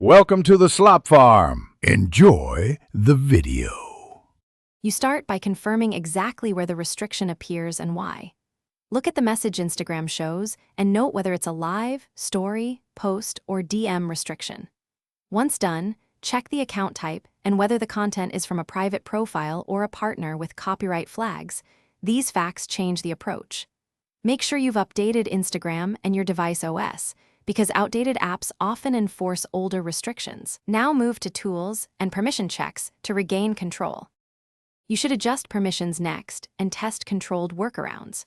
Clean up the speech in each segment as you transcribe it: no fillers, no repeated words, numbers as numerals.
Welcome to the Slop Farm. Enjoy the video. You start by confirming exactly where the restriction appears and why. Look at the message Instagram shows and note whether it's a live, story, post, or DM restriction. Once done, check the account type and whether the content is from a private profile or a partner with copyright flags. These facts change the approach. Make sure you've updated Instagram and your device OS, because outdated apps often enforce older restrictions. Now move to Tools and Permission Checks to regain control. You should adjust permissions next and test controlled workarounds.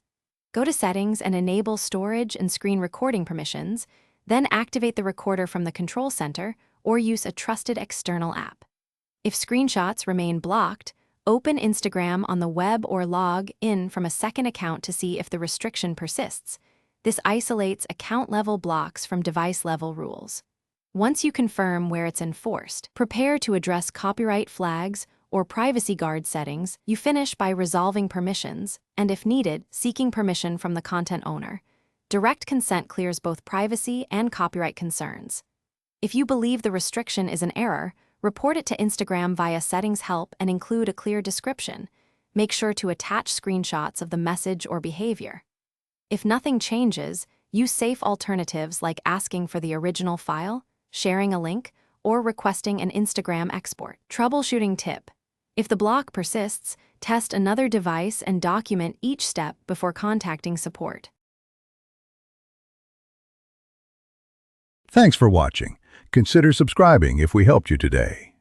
Go to Settings and enable storage and screen recording permissions, then activate the recorder from the control center or use a trusted external app. If screenshots remain blocked, open Instagram on the web or log in from a second account to see if the restriction persists. This isolates account-level blocks from device-level rules. Once you confirm where it's enforced, prepare to address copyright flags or privacy guard settings. You finish by resolving permissions, and if needed, seeking permission from the content owner. Direct consent clears both privacy and copyright concerns. If you believe the restriction is an error, report it to Instagram via Settings Help and include a clear description. Make sure to attach screenshots of the message or behavior. If nothing changes, use safe alternatives like asking for the original file, sharing a link, or requesting an Instagram export. Troubleshooting tip: if the block persists, test another device and document each step before contacting support. Thanks for watching. Consider subscribing if we helped you today.